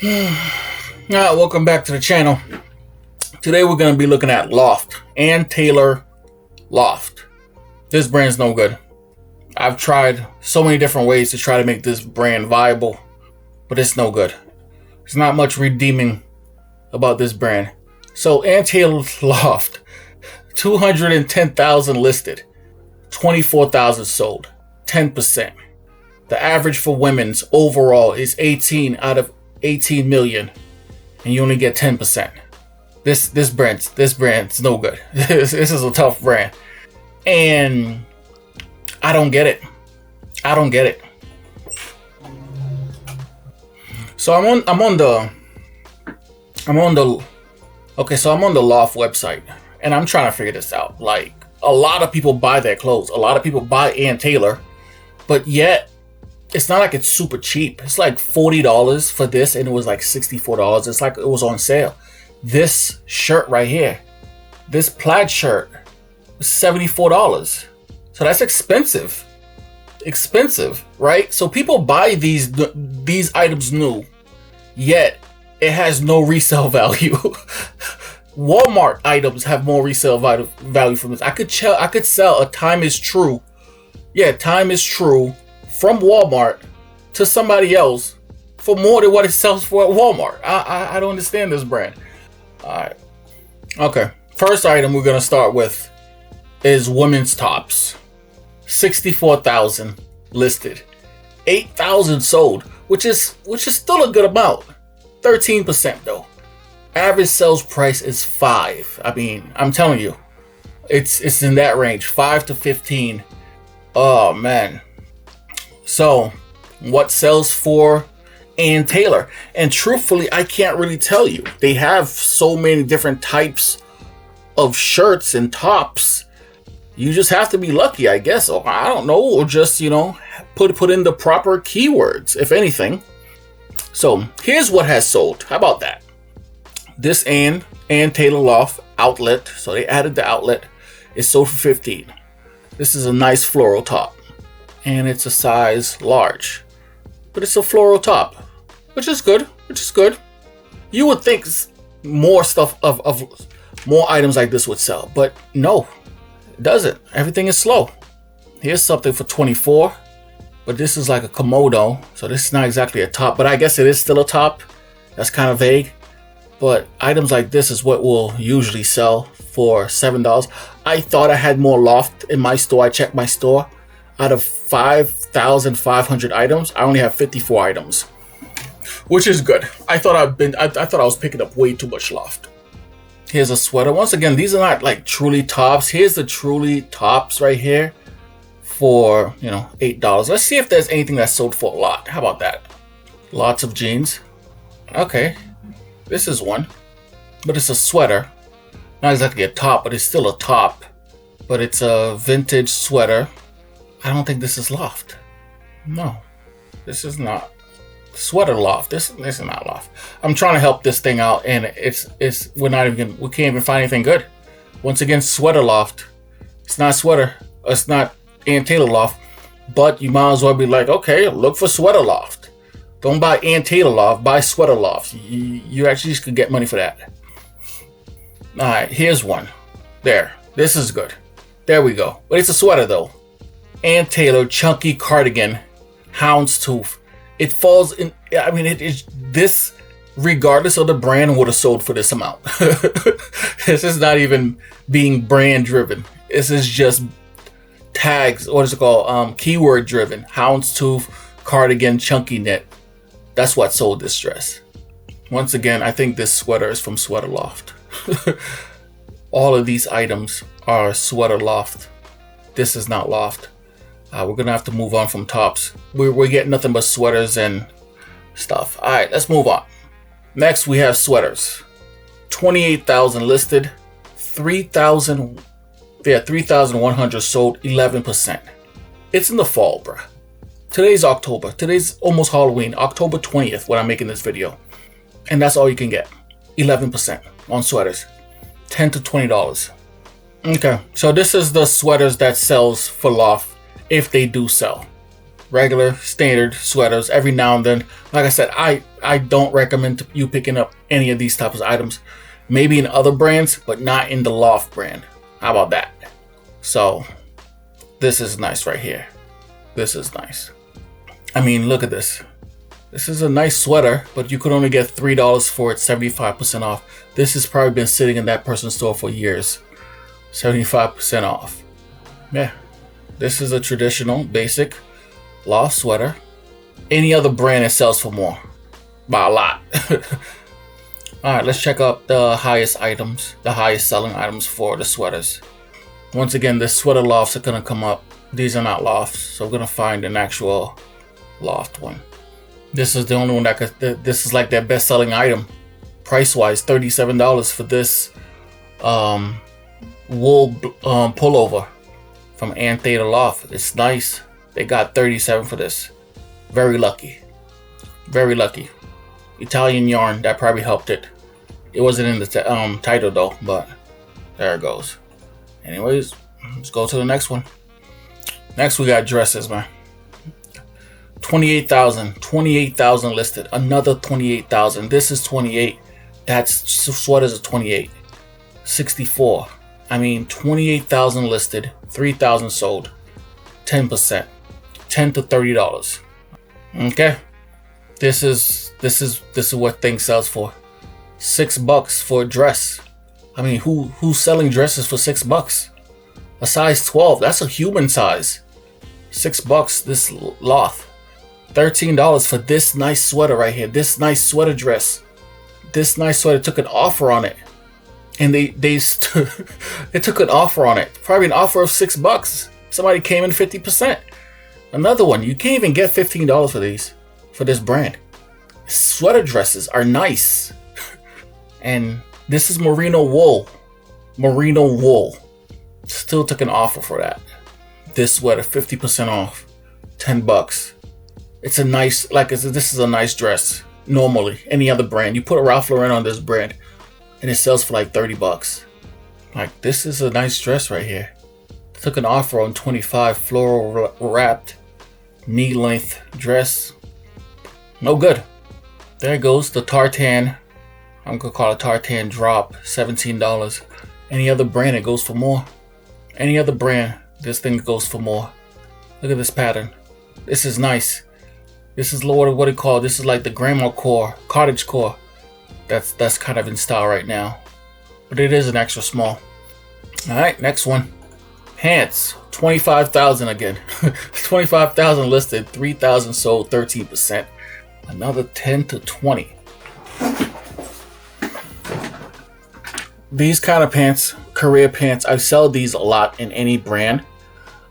Alright, welcome back to the channel. Today we're going to be looking at LOFT and Taylor LOFT. This brand's no good. I've tried so many different ways to try to make this brand viable, but it's no good. There's not much redeeming about this brand. So, Taylor LOFT, 210,000 listed, 24,000 sold, 10%. The average for women's overall is 18 out of 18 million, and you only get 10%. This brand's no good. This is a tough brand, and I don't get it. So I'm on the LOFT website, and I'm trying to figure this out. Like, a lot of people buy their clothes. A lot of people buy Taylor, but yet it's not like it's super cheap. It's like $40 for this, and it was like $64. It's like it was on sale. This shirt right here, this plaid shirt, was $74. So that's expensive. Right? So people buy these items new, yet it has no resale value. Walmart items have more resale value from this. I could sell a Time is True. Yeah, Time is True from Walmart to somebody else for more than what it sells for at Walmart. I don't understand this brand. Alright. Okay. First item we're gonna start with is women's tops. 64,000 listed. 8,000 sold, which is still a good amount. 13% though. Average sales price is 5. I mean, I'm telling you, it's in that range, 5 to 15. Oh man. So, what sells for Taylor? And truthfully, I can't really tell you. They have so many different types of shirts and tops. You just have to be lucky, I guess. Or I don't know, or just, put in the proper keywords, if anything. So, here's what has sold. How about that? This Taylor LOFT outlet. So they added the outlet. It's sold for 15. This is a nice floral top, and it's a size large, but it's a floral top, which is good. You would think more stuff of more items like this would sell, but no, it doesn't. Everything is slow. Here's something for 24, but this is like a Komodo, so this is not exactly a top, but I guess it is still a top. That's kind of vague. But items like this is what will usually sell for $7. I thought I had more LOFT in my store. I checked my store. Out of 5,500 items, I only have 54 items, which is good. I thought I was picking up way too much LOFT. Here's a sweater. Once again, these are not like truly tops. Here's the truly tops right here for $8. Let's see if there's anything that's sold for a lot. How about that? Lots of jeans. Okay. This is one, but it's a sweater. Not exactly a top, but it's still a top. But it's a vintage sweater. I don't think this is LOFT. No, this is not sweater LOFT. This is not LOFT. I'm trying to help this thing out, and we can't even find anything good. Once again, sweater LOFT. It's not sweater. It's not Taylor LOFT. But you might as well be like, okay, look for sweater LOFT. Don't buy Taylor LOFT, buy sweater LOFT. You actually could get money for that. Alright, here's one. There. This is good. There we go. But it's a sweater though. Taylor chunky cardigan, houndstooth. It falls in, I mean, it is this, regardless of the brand, would have sold for this amount. This is not even being brand driven. This is just tags, what is it called? Keyword driven. Houndstooth, cardigan, chunky knit. That's what sold this dress. Once again, I think this sweater is from Sweater LOFT. All of these items are Sweater LOFT. This is not LOFT. We're gonna have to move on from tops. We're getting nothing but sweaters and stuff. All right, let's move on. Next, we have sweaters. 28,000 listed. 3,100 sold. 11%. It's in the fall, bruh. Today's October. Today's almost Halloween. October 20th when I'm making this video. And that's all you can get. 11% on sweaters. $10 to $20. Okay, so this is the sweaters that sells for LOFT if they do sell. regular standard sweaters every now and then. Like I said, I I don't recommend you picking up any of these types of items. Maybe in other brands, but not in the Loft brand. How about that? So this is nice right here. This is nice. I mean, look at this. This is a nice sweater, but you could only get $3 for it, 75% off. This has probably been sitting in that person's store for years. 75% off. Yeah. This is a traditional, basic Loft sweater. Any other brand that sells for more. By a lot. Alright, let's check out the highest items, the highest selling items for the sweaters. Once again, the sweater lofts are going to come up. These are not lofts, so we're going to find an actual Loft one. This is the only one that could, this is like their best selling item. Price wise, $37 for this wool pullover from Theta Loft. It's nice. They got $37 for this. Very lucky. Very lucky. Italian yarn, that probably helped it. It wasn't in the title though, but there it goes. Anyways, let's go to the next one. Next we got dresses, man. 28,000 listed. Another 28,000. This is 28. That's sweaters are 28. 64. I mean, 28,000 listed. 3,000 sold. 10%. $10 to $30. Okay. This is what things sells for. $6 for a dress. I mean, who's selling dresses for $6? A size 12. That's a human size. $6. This Loft. $13 for this nice sweater right here. This nice sweater dress. This nice sweater took an offer on it, and they took an offer on it. Probably an offer of $6. Somebody came in 50%. Another one. You can't even get $15 for these, for this brand. Sweater dresses are nice, and this is merino wool. Merino wool. Still took an offer for that. This sweater 50% off. $10. It's a nice, like this is a nice dress. Normally, any other brand, you put a Ralph Lauren on this brand, and it sells for like $30. Like, this is a nice dress right here. Took an offer on 25 floral wrapped knee length dress. No good. There goes the tartan. I'm gonna call it tartan drop. $17. Any other brand, it goes for more. Any other brand, this thing goes for more. Look at this pattern. This is nice. This is what do you call it? This is like the grandma core, cottage core. That's kind of in style right now. But it is an extra small. Alright, next one. Pants. 25,000 again. 25,000 listed, 3,000 sold, 13%. Another 10 to 20. These kind of pants, career pants, I sell these a lot in any brand.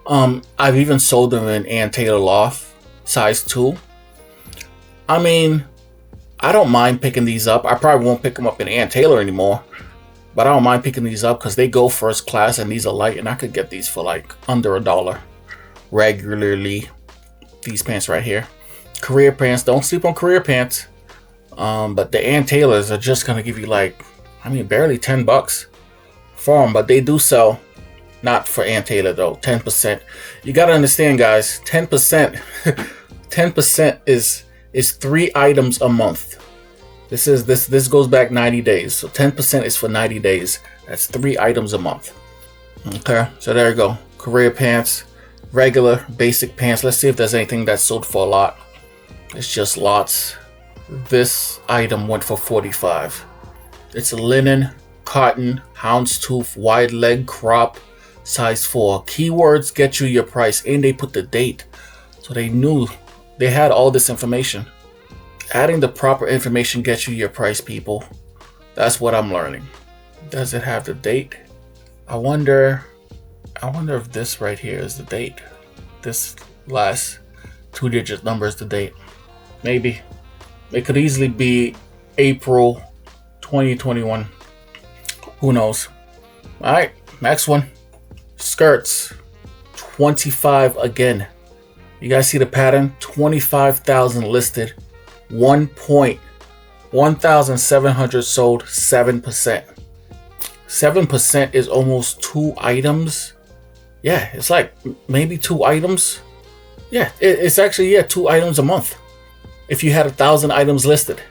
I've even sold them in Theta Loft, size 2. I mean, I don't mind picking these up. I probably won't pick them up in Ann Taylor anymore, but I don't mind picking these up because they go first class and these are light, and I could get these for like under $1 regularly. These pants right here. Career pants. Don't sleep on career pants. But the Ann Taylors are just going to give you like, I mean, barely $10 for them, but they do sell. Not for Ann Taylor though. 10%. You got to understand, guys. 10%. 10% is 3 items a month. This goes back 90 days. So 10% is for 90 days. That's 3 items a month. Okay, so there you go. Career pants, regular basic pants. Let's see if there's anything that's sold for a lot. It's just lots. This item went for $45. It's a linen, cotton, houndstooth, wide leg crop, size 4. Keywords get you your price, and they put the date. So they knew. They had all this information. Adding the proper information gets you your price, people. That's what I'm learning. Does it have the date? I wonder if this right here is the date. This last 2-digit number is the date. Maybe. It could easily be April 2021. Who knows? Alright, next one. Skirts. 25 again. You guys see the pattern? 25,000 listed. 1,700 sold. 7%. 7% is almost 2 items. Yeah, it's like maybe 2 items. Yeah, it's actually 2 items a month. if you had 1,000 items listed.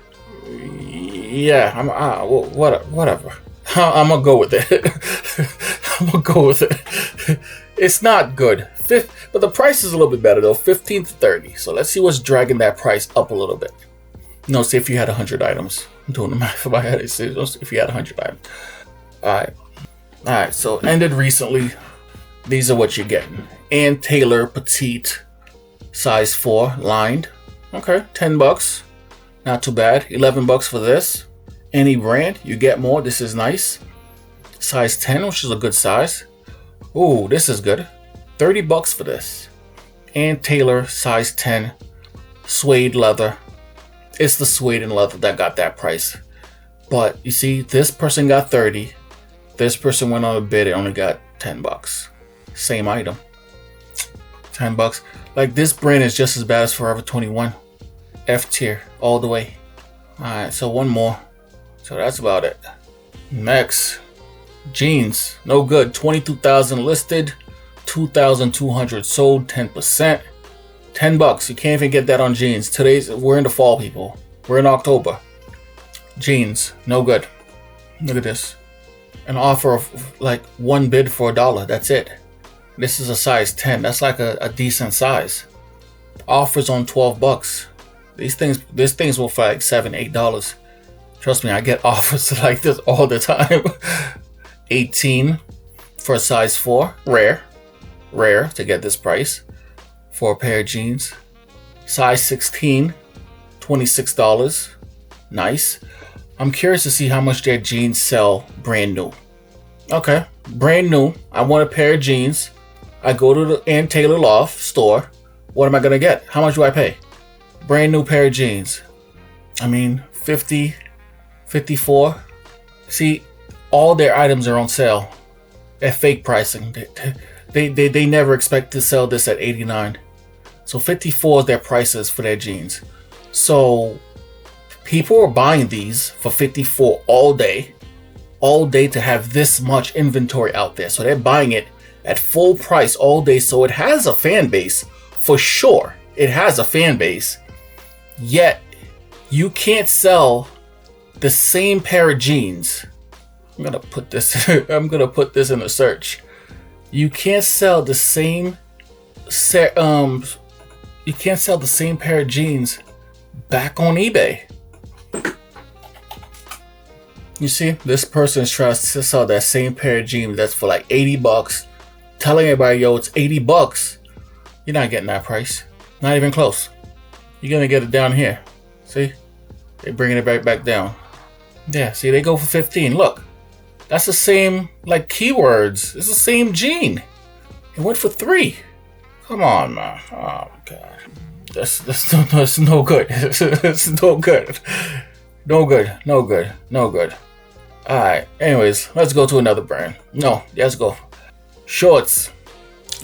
Yeah, whatever. I'm gonna go with it. I'm gonna go with it. It's not good. But the price is a little bit better though, 15 to 30. So let's see what's dragging that price up a little bit. No, say if you had 100 items. I'm doing the math in my head. If you had 100 items. Alright, so ended recently. These are what you're getting. Ann Taylor Petite, size 4, lined. Okay, $10. Not too bad. $11 for this. Any brand, you get more. This is nice. Size 10, which is a good size. Ooh, this is good. $30 for this. Ann Taylor, size 10, suede leather. It's the suede and leather that got that price. But you see, this person got 30. This person went on a bid and only got $10. Same item. $10. Like, this brand is just as bad as Forever 21. F tier all the way. Alright, so one more. So that's about it. Next, jeans. No good. 22,000 listed. 2,200 sold. 10%. $10. You can't even get that on jeans. We're in the fall, people. We're in October. Jeans. No good. Look at this. An offer of like one bid for $1. That's it. This is a size 10. That's like a decent size. Offers on $12. This things will for like $7, $8. Trust me, I get offers like this all the time. 18 for a size 4. Rare to get this price for a pair of jeans. Size 16, $26. Nice. I'm curious to see how much their jeans sell brand new. Okay, brand new. I want a pair of jeans. I go to the Ann Taylor Loft store. What am I gonna get? How much do I pay? Brand new pair of jeans. I mean, 50, 54. See, all their items are on sale at fake pricing. They never expect to sell this at 89. So 54 is their prices for their jeans. So people are buying these for 54 all day to have this much inventory out there. So they're buying it at full price all day. So it has a fan base for sure. It has a fan base. Yet you can't sell the same pair of jeans. I'm gonna put this in a search. You can't sell the same pair of jeans back on eBay. You see, this person is trying to sell that same pair of jeans that's for like $80, telling everybody, yo, it's $80. You're not getting that price. Not even close. You're gonna get it down here. See? They're bringing it back down. Yeah, see, they go for 15. Look, that's the same, like, keywords. It's the same jean. It went for 3. Come on, man. Oh, God. That's no good. It's no good. No good. Alright, anyways, let's go to another brand. No, let's go. Shorts.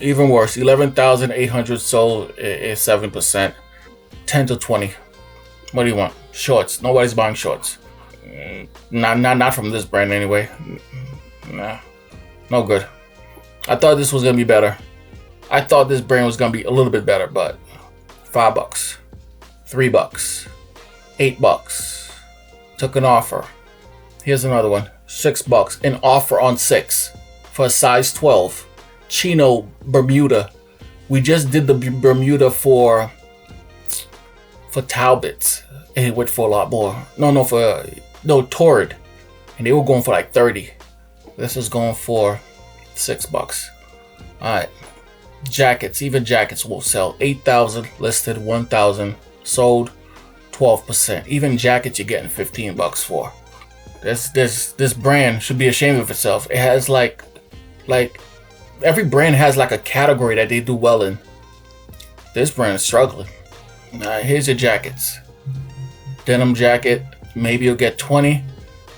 Even worse. 11,800 sold is 7%. 10 to 20. What do you want? Shorts. Nobody's buying shorts. Not from this brand anyway. Nah. No good. I thought this was gonna be better. I thought this brand was gonna be a little bit better, but $5, $3, $8. Took an offer. Here's another one. $6. An offer on 6 for a size 12. Chino Bermuda. We just did the Bermuda for Talbots. And it went for a lot more. No, Torrid. And they were going for like 30. This is going for $6. Alright. Jackets. Even jackets will sell. 8,000 listed, 1,000 sold, 12%. Even jackets you're getting $15 for. This brand should be ashamed of itself. It has like every brand has like a category that they do well in. This brand is struggling. Here's your jackets. Denim jacket, maybe you'll get 20.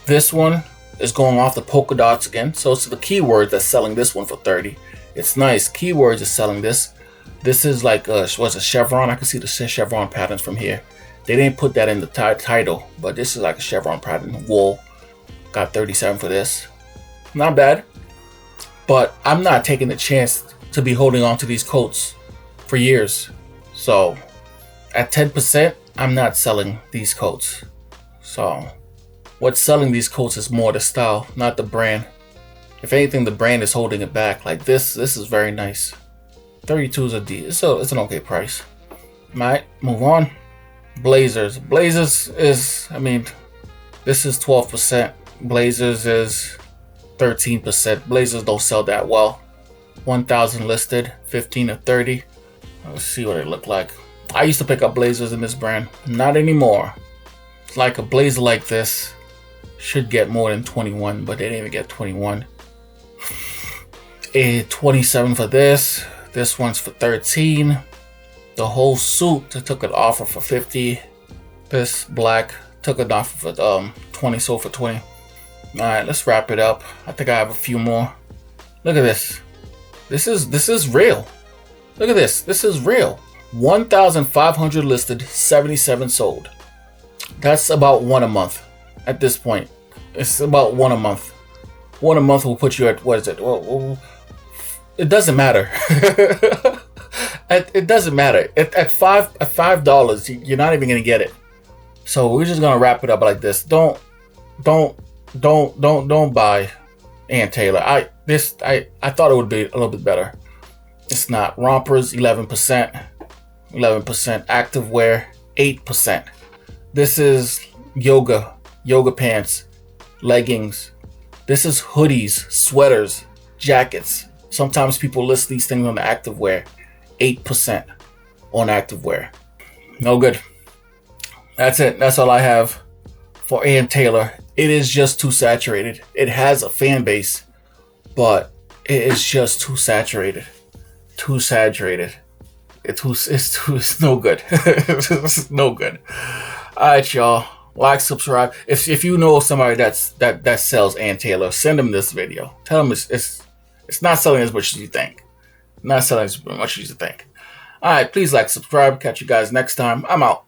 This one is going off the polka dots again. So it's the keywords that's selling this one for 30. It's nice. Keywords is selling this. This is like what's a chevron? I can see the chevron patterns from here. They didn't put that in the title, but this is like a chevron pattern. Wool. Got 37 for this. Not bad. But I'm not taking the chance to be holding on to these coats for years. So at 10%, I'm not selling these coats. So what's selling these coats is more the style, not the brand. If anything, the brand is holding it back. Like this is very nice. 32 is a D. So it's an okay price. Alright, move on. Blazers. Blazers is, I mean, this is 12%. Blazers is 13%. Blazers don't sell that well. 1,000 listed, 15 to 30. Let's see what it look like. I used to pick up blazers in this brand. Not anymore. It's like a blazer like this should get more than 21, but they didn't even get 21. 27 for this. This one's for 13. The whole suit, I took an offer for 50. This black took an offer for 20, sold for 20. Alright, let's wrap it up. I think I have a few more. Look at this. This is real. Look at this. This is real. 1,500 listed, 77 sold. That's about one a month at this point. It's about one a month. One a month will put you at, what is it? Well, it doesn't matter. It doesn't matter. At $5, you're not even gonna get it. So we're just gonna wrap it up like this. Don't buy Ann Taylor. I thought it would be a little bit better. It's not. Rompers 11%, 11%. Activewear 8%. This is yoga pants, leggings. This is hoodies, sweaters, jackets. Sometimes people list these things on the activewear. 8% on activewear. No good. That's it. That's all I have for Ann Taylor. It is just too saturated. It has a fan base, but it is just too saturated. Too saturated. It's no good. It's no good. Alright, y'all. Like, subscribe. If you know somebody that sells Ann Taylor, send them this video. Tell them it's not selling as much as you think. Not selling as much as you think. Alright, please like, subscribe. Catch you guys next time. I'm out.